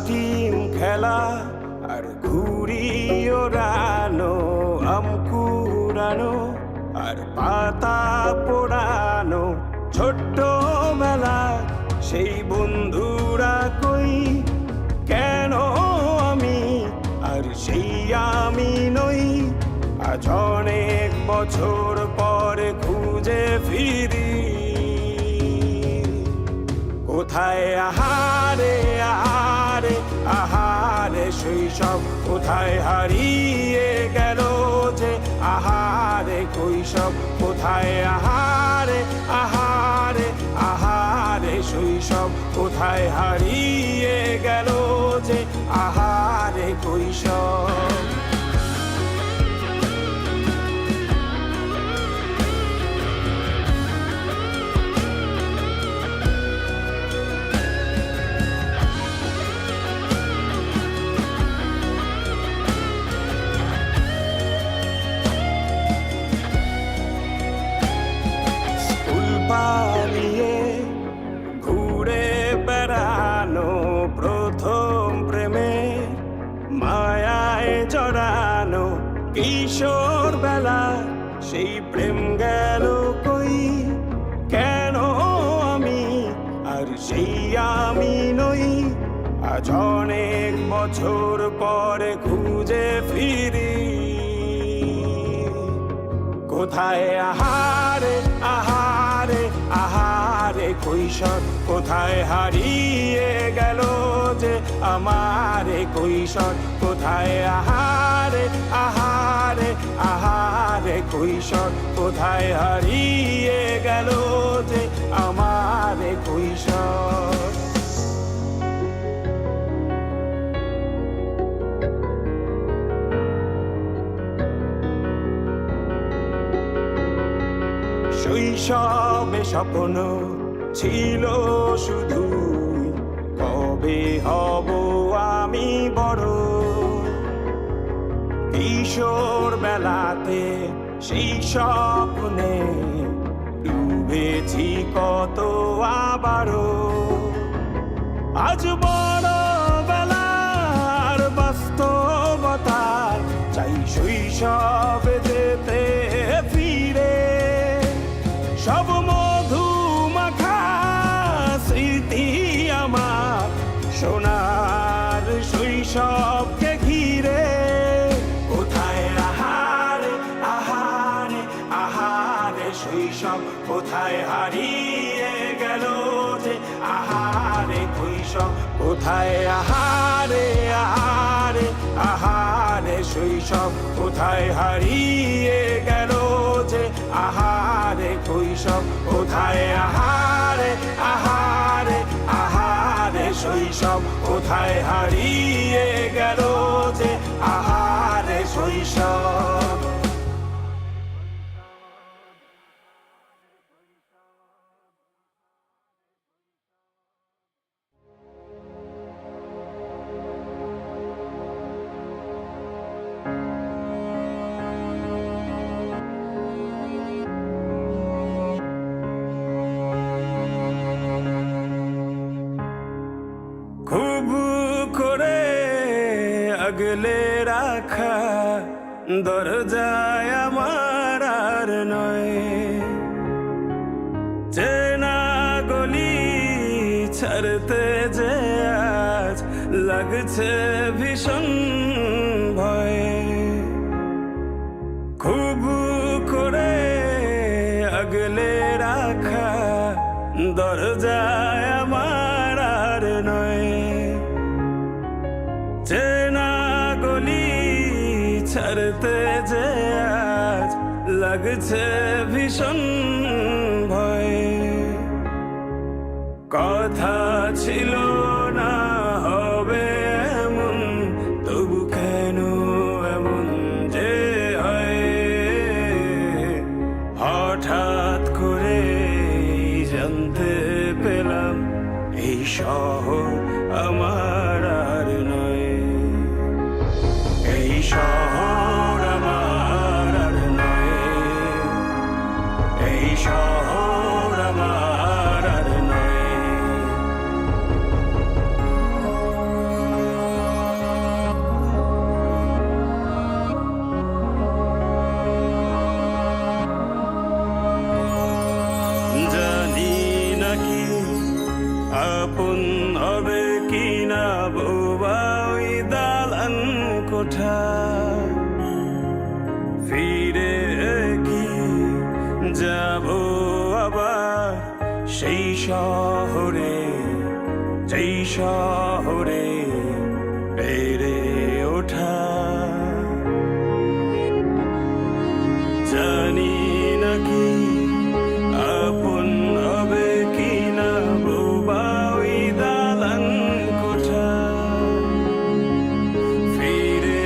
Team খেলা আর ঘুড়ি ওড়ানো, আম কুড়ানো আর পাতা পোড়ানো, ছোট্টবেলা সেই বন্ধুরা কই, কেন আমি আর সেই আমি নই। আজ অনেক বছর পরে খুঁজে ফিরি, কোথায় আহারে আহারে আহারে শৈশব, কোথায় হারিয়ে গেল যে আহারে কৈশব, কোথায় আহারে আহারে আহারে শৈশব, কোথায় হারিয়ে গেল যে আহারে কৈশব। পালিয়ে ঘুরে বেড়ানো, প্রথম প্রেমে মায়ায় জড়ানো, কিশোর বেলা সেই প্রেম গেল কই, কেন আমি আর সেই আমি নই। আজ অনেক বছর পরে খুঁজে ফিরি, কোথায় আহারে আহারে আহারে কৈশোর, কোথায় হারিয়ে গেল যে আমারে কৈশোর, কোথায় আহারে আহারে আহারে কৈশোর, কোথায় হারিয়ে গেল যে আমারে কৈশোর। শৈশবে স্বপ্ন ছিল শুধু, কবে হব আমি বড়। কিশোর বেলাতে সেই স্বপ্নে ডুবেছি কত আবারও, আজ বড় বেলার বাস্তবতার চাই শৈশবে যেতে ফিরে। সব মধু মাখা স্মৃতি আমার সোনার শৈশবকে ঘিরে, কোথায় আহারে আহারে আহারে শৈশব, কোথায় হারিয়ে গেল যে আহারে কৈশোর, কোথায় আহারে আহারে আহারে শৈশব, কোথায় হারিয়ে গেল যে আহারে কৈশোর, কোথায় আহারে আহারে আহারে শৈশব, কোথায় হারিয়ে গেল যে আহারে শৈশব। খুব করে আগলে রাখা দরজায় আমার আর নয়, চেনা গলি ছাড়তে যে আজ লাগছে ভীষণ ভয়। খুব করে আগলে রাখা দরজায় আমার আর নয়, চেনা গলি ছাড়তে যে আজ লাগছে ভীষণ ভয়। কথা ছিল না হবে এমন, তবু কেন এমন যে হয়, হঠাৎ করে জানতে পেলাম এই শহর আমার আর নয়, এই শহর আমার আর নয়, এই শহর আমার আর নয়। সেই শহরে, যেই শহরে বেড়ে ওঠা। জানি নাকি আপন হবে কিনা বোবা ওই দালান কোঠা। ফিরে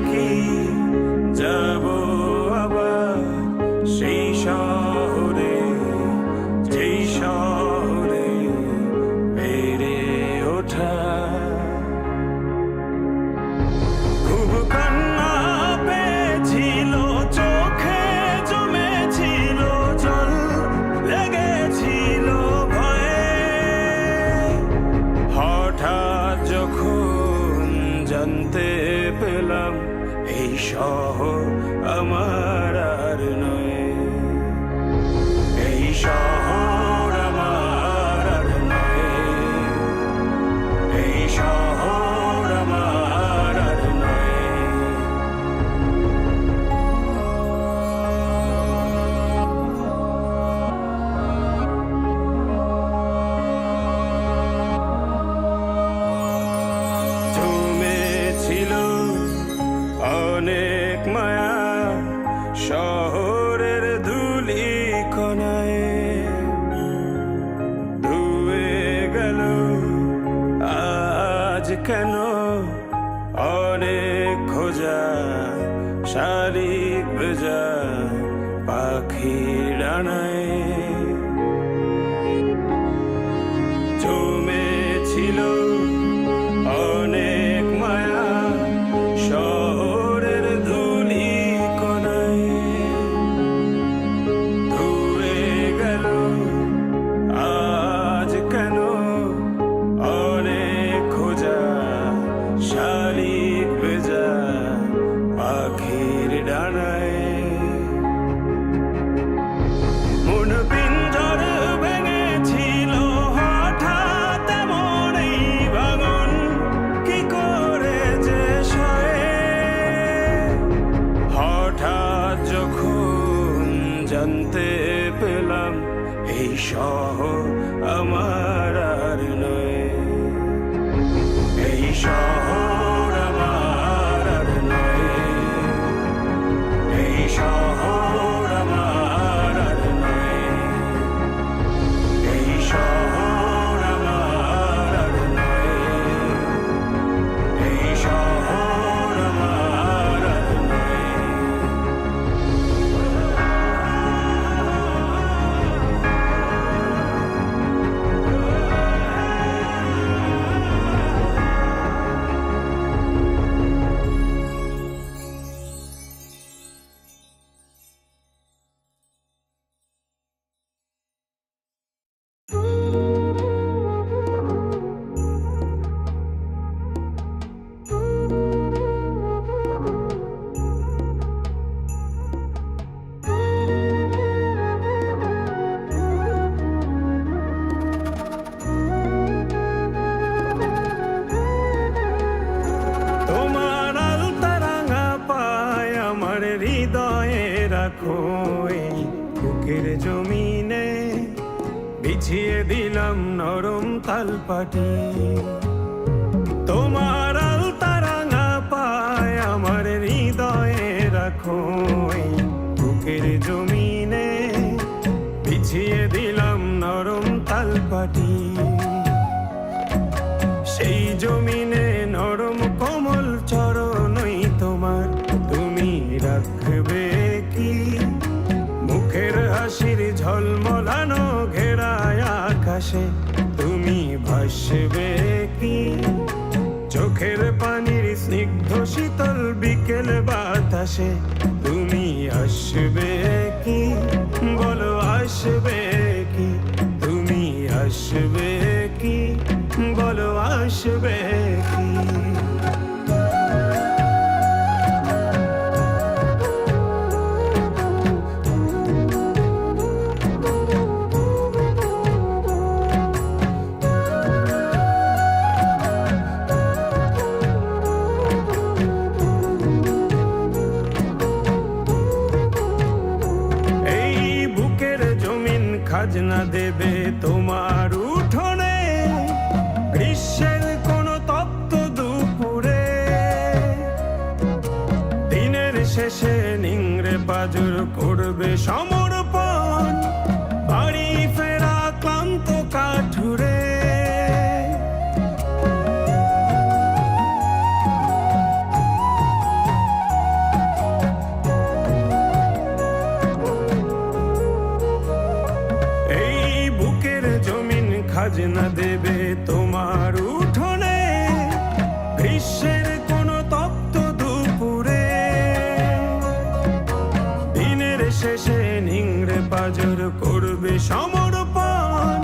কি যাব আবার সেই শহরে, যেই শহরে বেড়ে ওঠা। খুব কান্না পেয়েছিল, চোখে জমেছিল জল, লেগেছিল ভয়ে। হঠাৎ যখন জানতে পেলাম এই শহর আমার আর নয়, এই শহর আমার আর নয়, এই শহর আমার আর নয়। জমেছিল অনেক মায়া শহরের ধুলি কণায়, ধুয়ে গেল আজ কেন অনেক খোঁজা, শালিক ভেজা পাখির ডানায়। জমেছিল অনেক মায়া শহরের ধুলি কণায়, ধুয়ে গেল আজ কেন অনেক খোঁজা, শালিক ভেজা পাখির ডানায়। মন পিঞ্জর ভেঙেছিল হঠাৎ এমন এই ভাঙন, কি করে যে সয়ে। হঠাৎ যখন জানতে পেলাম এই শহর আমার আর নয়, এই শহর আমার আর নয়, এই শহর আমার আর নয়, এই শহর আমার আর নয়, এই শহর আমার আর নয়। তোমার আলতা রাঙা পায় আমার হৃদয়ে রাখো, এই বুকের জমিনে বিছিয়ে দিলাম নরম তালপাটি। তোমার আলতা রাঙা পায় আমার হৃদয়ে রাখো, এই বুকের জমিনে বিছিয়ে দিলাম নরম তালপাটি। সেই জমিনে নরম কোমল চরণই তোমার, তুমি রাখবে কি মুখের হাসির ঝলমলানো ঘেরায় আকাশে, তুমি ভাসবে কি চোখের পানির স্নিগ্ধ শীতল বিকেল বাতাসে। তুমি আসবে কি বলো, আসবে কি তুমি আসবে কি বলো, আসবে কি। খাজনা দেবে তোমার উঠোনে, গ্রীষ্মের কোনো তপ্ত দুপুরে। দিনের শেষে নিংড়ে পাজর করবে সমর্পণ, বাড়ি ফেরা ক্লান্ত কাঠুরে। খাজনা দেবে তোমার উঠোনে, গ্রীষ্মের কোনো তপ্ত দুপুরে। দিনের শেষে নিংড়ে পাজর করবে সমর্পণ,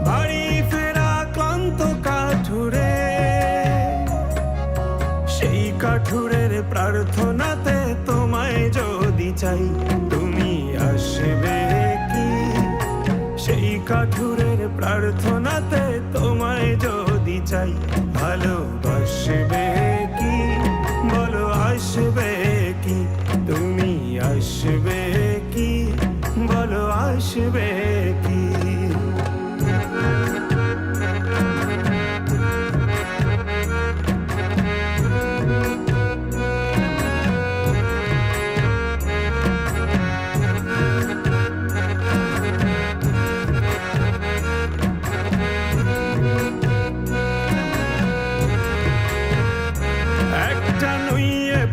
বাড়ি ফেরা ক্লান্ত কাঠুরে। সেই কাঠুরের প্রার্থনাতে তোমায় যদি চাই, তুমি আসবে কি? সেই কাঠুরের প্রার্থনাতে তোমায় যদি চাই, ভালোবাসবে কি? বলো আসবে কি? তুমি আসবে কি? বলো আসবে কি?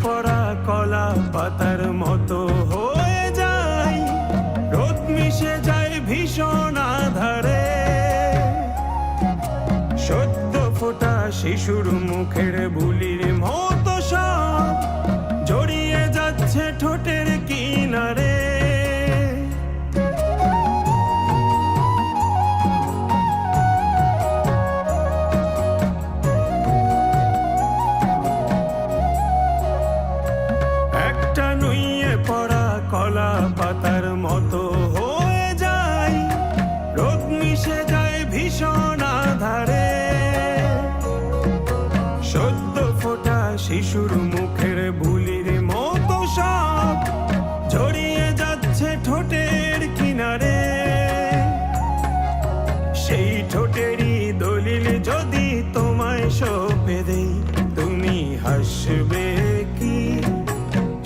পরা কলা পাতার মতো হয়ে যায়, রোদ মিশে যায় ভীষণ আধারে। সদ্য ফোটা শিশুর মুখের বুলির মতো সব জড়িয়ে যাচ্ছে ঠোঁটের কিনারে। কলা পাতার মতো হয়ে যায়, রোদ মিশে যায় ভীষণ আধারে। সদ্য ফোটা শিশুর মুখের বুলির মতো সব জড়িয়ে যাচ্ছে ঠোঁটের কিনারে। সেই ঠোঁটেরই দলিল যদি তোমায় সঁপে দেই, তুমি হাসবে কি?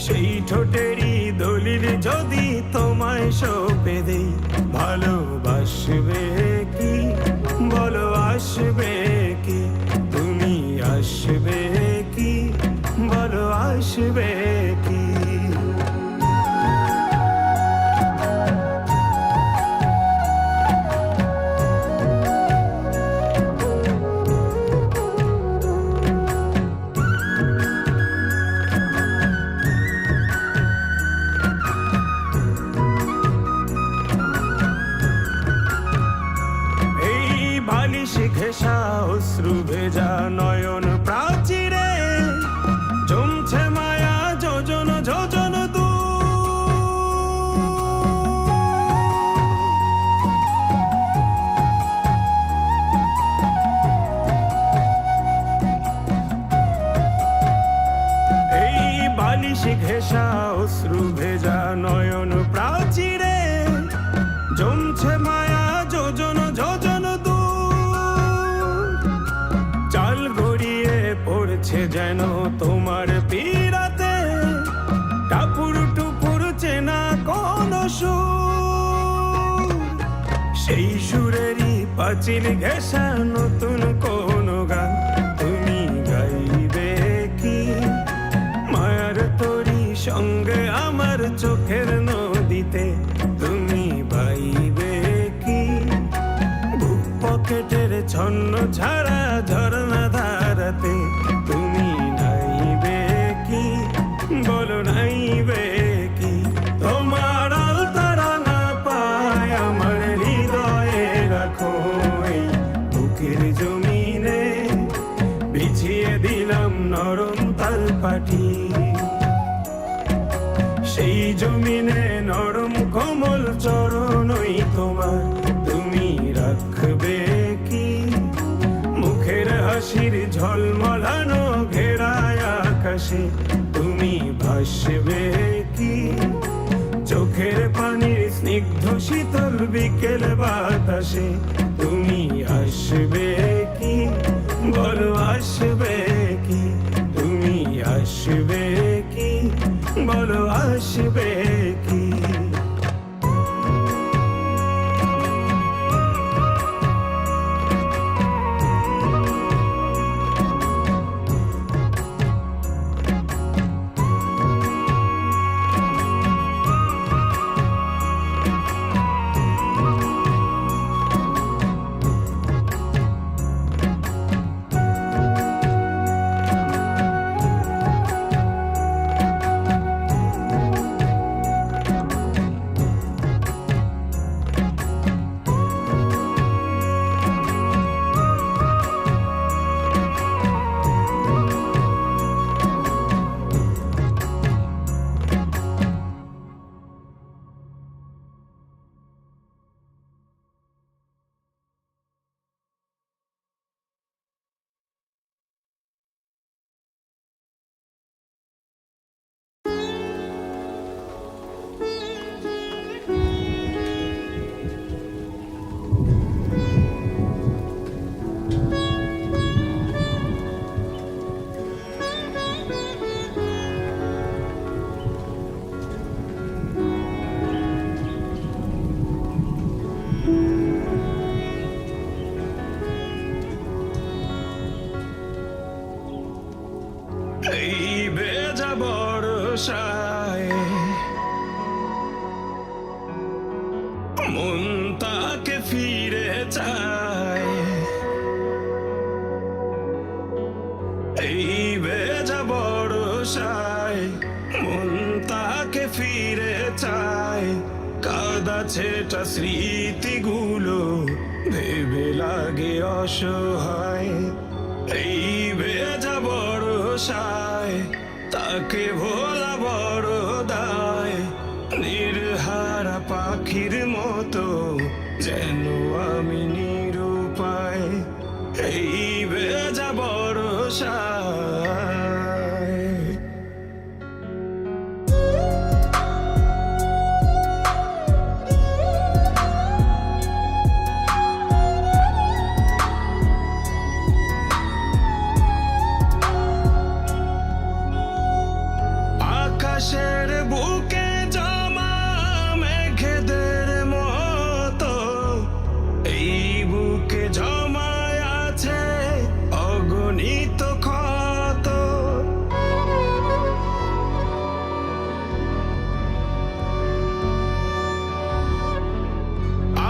সেই ঠোঁটেরই দলিল যদি তোমায় সঁপে দেই, ভালোবাসবে কি? বলো আসবে কি? তুমি আসবে কি? বলো আসবে কি? ঘেঁষা অশ্রু ভেজা নয়ন প্রাচীরে জমছে মায়া যোজন যোজন দূর। এই বালিশ ঘেঁষা অশ্রু ভেজা নয়ন প্রাচীরে জমছে মায়া যোজন যোজন দূর। চাল গড়িয়ে পড়ছে যেন তোমার পীড়াতে, টাপুর টুপুর চেনা কোন সুর। সেই সুরেরই পাঁচিল ঘেঁষা নতুন কোন গান তুমি গাইবে কি? মায়ার তোরি সঙ্গে আমার চোখের নদীতে তুমি বাইবে কি? বুক পকেটের ছন্ন ছাড়া ঝরনা ধারাতে তুমি নাইবে কি? বলো নাইবে কি? তোমার আলতারা না পায় আমার হৃদয়ে রাখো, এই বুকের জমিনে বিছিয়ে দিলাম নরম তালপাটি। সেই জমিনে নরম কোমল চরণই তোমার, তুমি রাখবে কি? মুখের হাসির ঝলমলানো ঘেরায় আকাশে তুমি ভাসবে কি? চোখের পানির স্নিগ্ধ শীতল বিকেল বাতাসে তুমি আসবে কি, বলো আসবে কি, তুমি আসবে কি, বলো আসবে কি। এই বেজা বর্ষায় মন তাকে ফিরে চায়, এই বেজা বর্ষায় মন তাকে ফিরে চায়। কাদা ছেটা স্মৃতিগুলো ভেবে লাগে অসহায়, এই ভেজা বর্ষায় তাকে ভোলা বড় দায়। নির্হারা পাখির মতো যেন আমি নিরুপায়, এই ভেজা বর্ষায়। আকাশের বুকে জমা মেঘেদের মতো এই বুকে জমায় আছে অগণিত ক্ষত।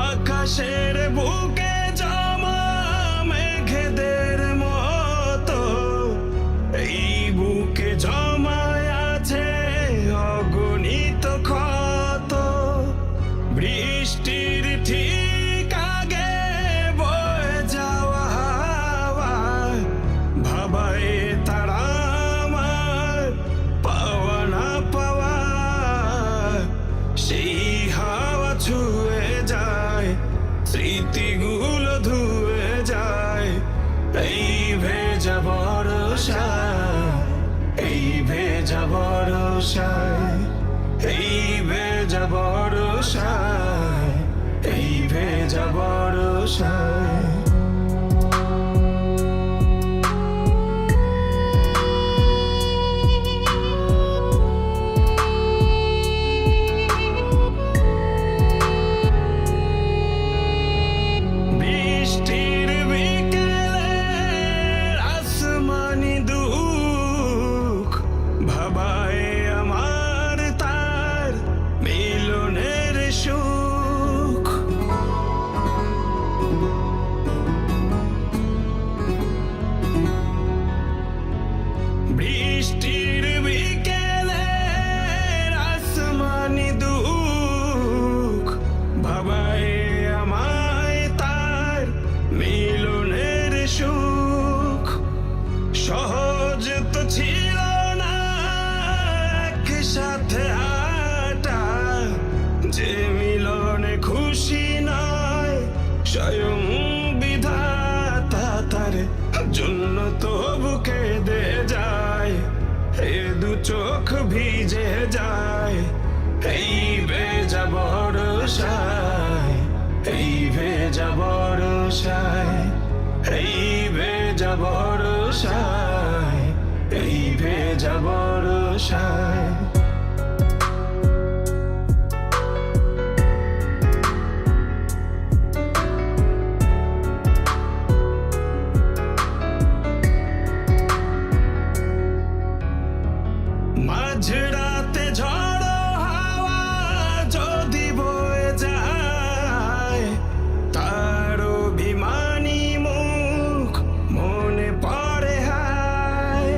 আকাশের বুকে জমা মেঘেদের মতো এই বুকে জমায় আছে অগণিত ক্ষত। বৃষ্টির ঠিক আগে বয়ে যাওয়া হাওয়া ভাবায় তারা আমার পাওয়া না পাওয়া। সেই হাওয়া ছুঁয়ে যায়, স্মৃতিগুলো ধুয়ে যায়। এই ভেজা বর্ষায়, এই ভেজা বর্ষায়, এই ভেজা বর্ষায়, এই ভেজা বর্ষায়। বৃষ্টির বিকেলে আসমানি দুঃখ ভাবায় আমার তার মিলনের সুখ। বর্ষায়, এই ভেজা বর্ষায়, এই ভেজা বর্ষায়। মাঝরাতে ঝড়ো হাওয়া যদি বয়ে যায়, তার অভিমানী মুখ মনে পড়ে হায়।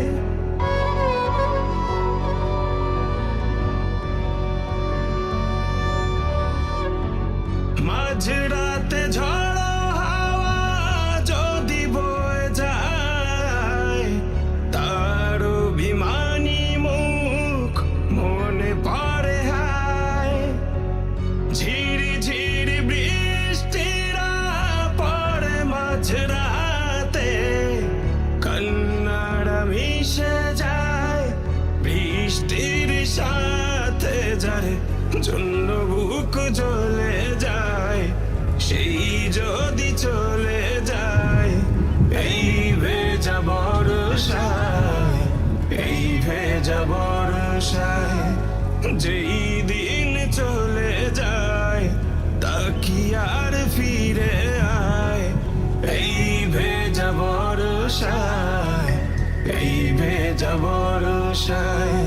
মাঝরাতে ঝড়ো হাওয়া যদি বয়ে যায়, তার অভিমানী মুখ মনে পড়ে হায়। ঝিরি ঝিরি বৃষ্টিরা পড়ে মাঝরাতে, কান্নারা মিশে যায় বৃষ্টির সাথে। যার জন্য বুক জ্বলে যায়, সেই যদি চলে যায়। এই ভেজা বর্ষায়, এই ভেজা বর্ষায়, যেই দিন চলে যায় তা কি আর ফিরে আয়। এই ভেজা বর্ষায়, এই ভেজা বর্ষায়,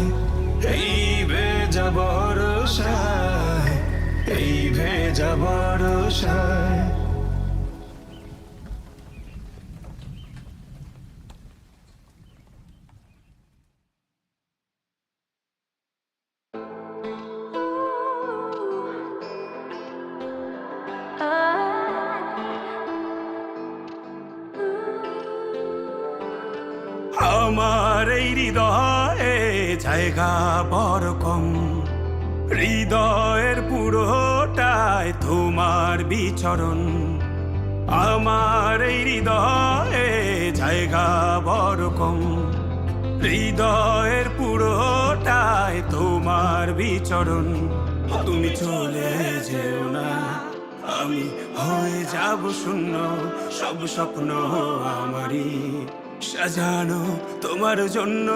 এই ভেজা বর্ষায়, এই ভেজা বর্ষায়। আমার এই হৃদয়ে জায়গা বড় কম, হৃদয়ের পুরোটায় তোমার বিচরণ। আমার এই হৃদয়ে জায়গা বড় কম, হৃদয়ের পুরোটায় তোমার বিচরণ। তুমি চলে যেও না, আমি হয়ে যাব শূন্য। সব স্বপ্ন আমারই সাজানো তোমার জন্য।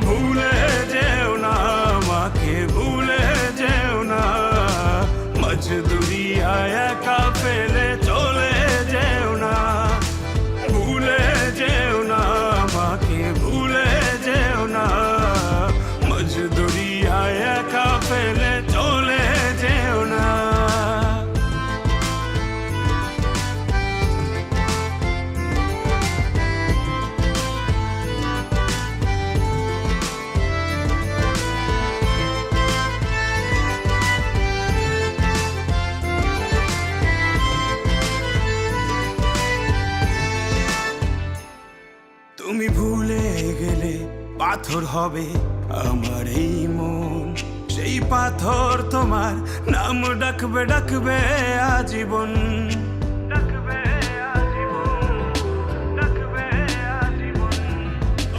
ভুলে যেও না আমাকে, ভুলে যেও না। মজদুরিয়ায় একা ফেলে চলে যেও না। ভুলে যেও না আমাকে, ভুলে যেও না। মজদুরিয়ায় একা ফেলে চলে যেও না। তুমি ভুলে গেলে পাথর হবে আমার এই মন। সেই পাথর তোমার নাম ডাকবে, ডাকবে আজীবন।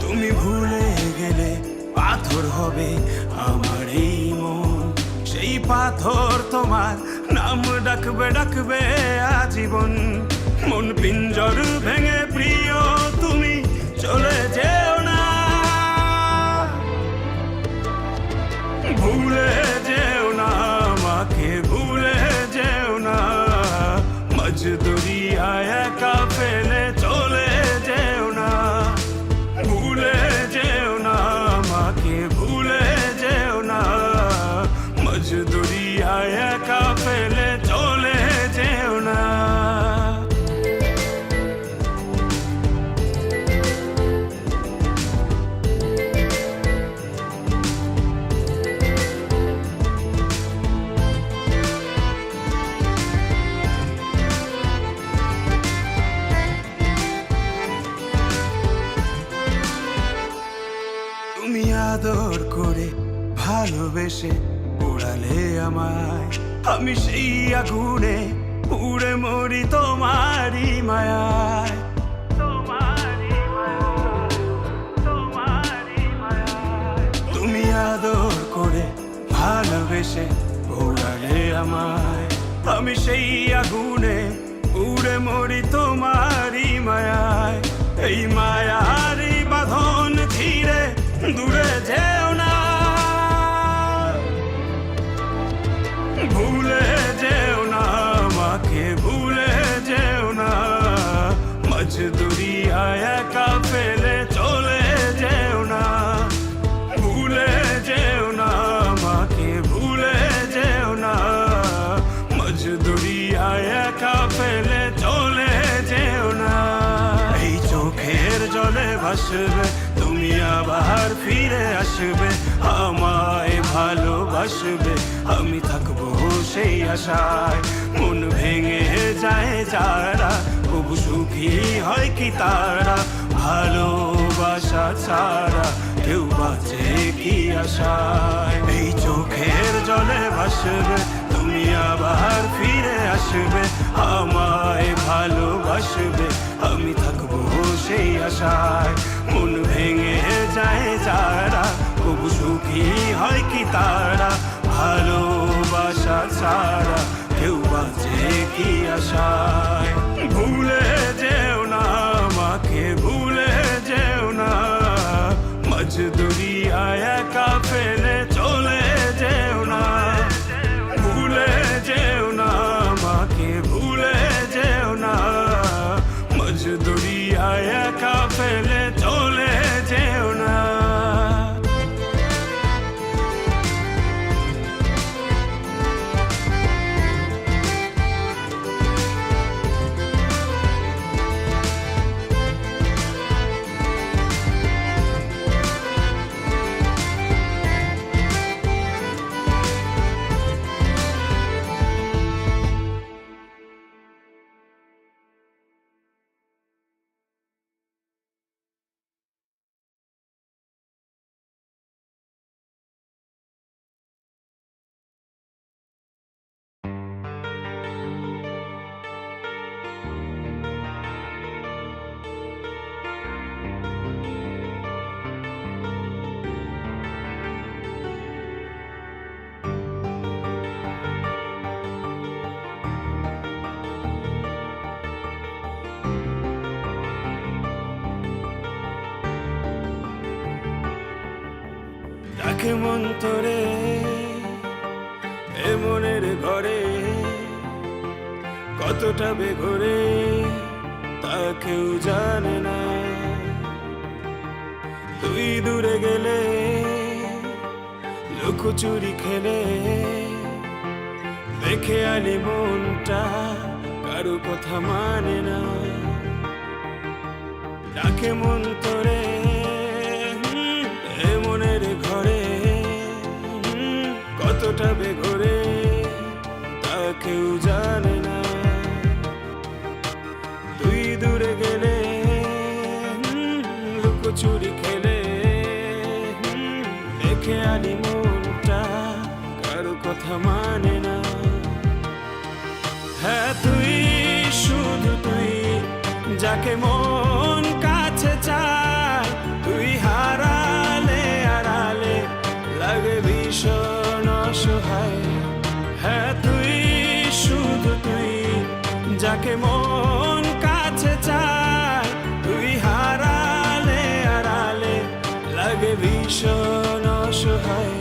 তুমি ভুলে গেলে পাথর হবে আমার এই মন। সেই পাথর তোমার নাম ডাকবে, ডাকবে আজীবন। মন পিঞ্জর ভেঙে প্রিয় তুমি চলে যেও না। ভুলে যেও না আমাকে, ভুলে যেও না। মজদুরিয়ায় একা ফেলে চলে যেও না। ভুলে যেও না আমাকে, ভুলে যেও না। মজদুরিয়ায় একা ফেলে চলে যেও না। তুমি আদর করে ভালোবেসে উড়ালে আমায়, আমি সেই আগুনে পুড়ে মরি তোমারই মায়ায়। তুমি আদর করে ভালোবেসে বাতাসে ঘোরালে আমায়, আমি সেই আগুনে উড়ে মরি তোমারই মায়ায়। এই মায়ারই বাঁধন ছিঁড়ে দূরে যেও না, ভুলে যেও না আমাকে, ভুলে যেও না। মজদুরিয়ায় একা ফেলে চলে যেও না, ভুলে যেও না আমাকে, ভুলে যেও না। মজদুরিয়ায় একা ফেলে চলে যেও না। এই চোখের জলে ভাসবে তুমি, আবার ফিরে আসবে, আমায় ভালোবাসবে, আমি থাকবো সেই আশায়। মন ভেঙে যায় যারা, তবু সুখী হয় কি তারা, ভালোবাসা ছাড়া কেউ বাঁচে কি আশায়। এই চোখের জলে ভাসবে তুমি, আবার ফিরে আসবে, আমায় ভালোবাসবে, আমি থাকবো সেই আশায়। মন ভেঙে যায় যারা, তবু সুখী হয় কি তারা, ভালোবাসা ছাড়া কেউ বাঁচে কি আশায়। ভুলে যেও না আমাকে, ভুলে যেও না। মজদুরিয়ায় একা ফেলে চলে যেও না, ভুলে যেও না আমাকে, ভুলে যেও না। মজদুরিয়ায় একা ফেলে চলে যেও না। ডাকে মন তোরে এ মনের ঘরে, কতটা বেঘরে তা কেউ জানে না। তুই দূরে গেলে লুকোচুরি খেলে, দেখে আলি মনটা কারো কথা মানে না। ডাকে মন তোরে এ মনের ঘরে, কতটা বেঘরে তা কেউ জানে না। তুই দূরে গেলে লুকোচুরি খেলে, দেখে আলি মনটা কারো কথা মানে না। হ্যাঁ তুই, শুধু তুই, যাকে মন কাছে চায়, তুই হারালে আড়ালে লাগে ভীষণ অসহায়। হ্যাঁ তুই, শুধু তুই, যাকে মন কাছে চায়, তুই হারালে আড়ালে লাগে ভীষণ অসহায়।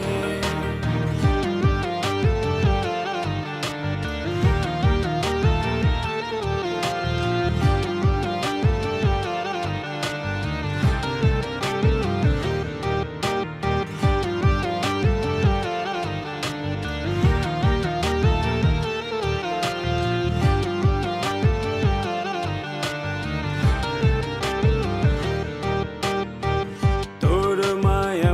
তোর মায়া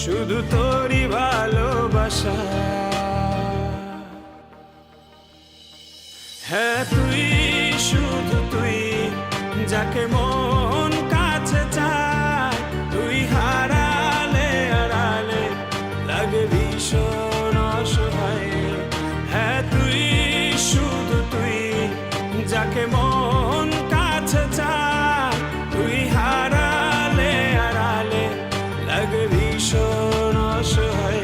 শুধু তোরই ভালোবাসা। হ্যাঁ তুই, শুধু তুই, যাকে মন কাছে চায়, তুই হারালে আড়ালে লাগে ভীষণ অসহায়। হ্যাঁ তুই, শুধু তুই, যাকে মন কাছে চায়, তুই হারালে আড়ালে লাগে ভীষণ অসহায়।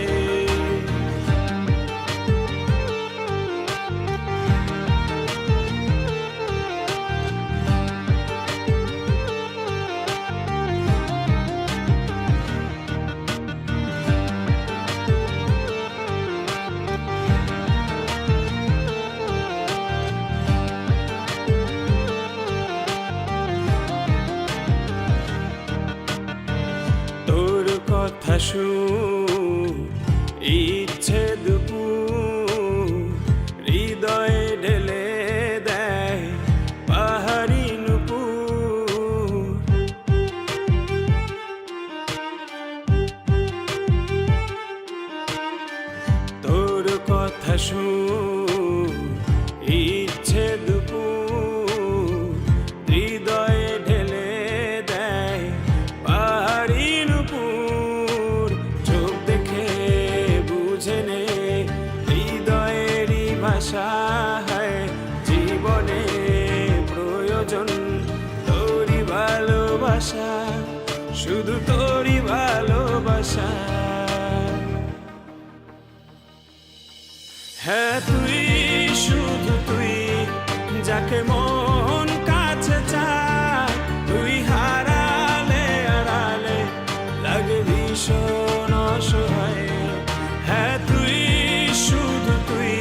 তোর কথা শুন, ইচ্ছে দুপুর হৃদয়ে ঢেলে দেয় পাহাড়ি নুপুর। তোর কথা শুন, ইচ্ছে দুপুর হৃদয়ে ঢেলে দেয় পাহাড়ি নুপুর। চোখ দেখে বুঝে নে হৃদয়েরই ভাষা, হয় জীবনে প্রয়োজন তোরই ভালোবাসা, শুধু তোরই ভালোবাসা। হ্যাঁ তুই, শুধু তুই, যাকে মন কাছে চায়, তুই হারালে আড়ালে লাগে ভীষণ অসহায়। হ্যাঁ তুই, শুধু তুই,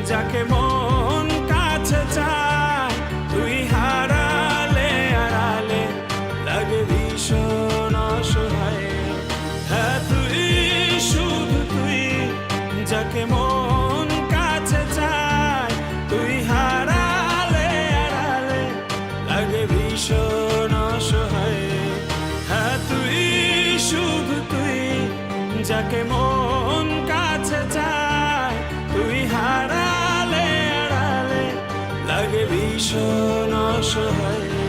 যাকে মন কাছে চায়, তুই হারালে আড়ালে লাগে ভীষণ অসহায়। হ্যাঁ তুই, শুধু তুই, যাকে মন কাছে চায়, তুই হারালে আড়ালে লাগে ভীষণ অসহায়। হ্যাঁ তুই, শুধু তুই, যাকে মন কাছে চায়, তুই হারালে আড়ালে লাগে ভীষণ অসহায়।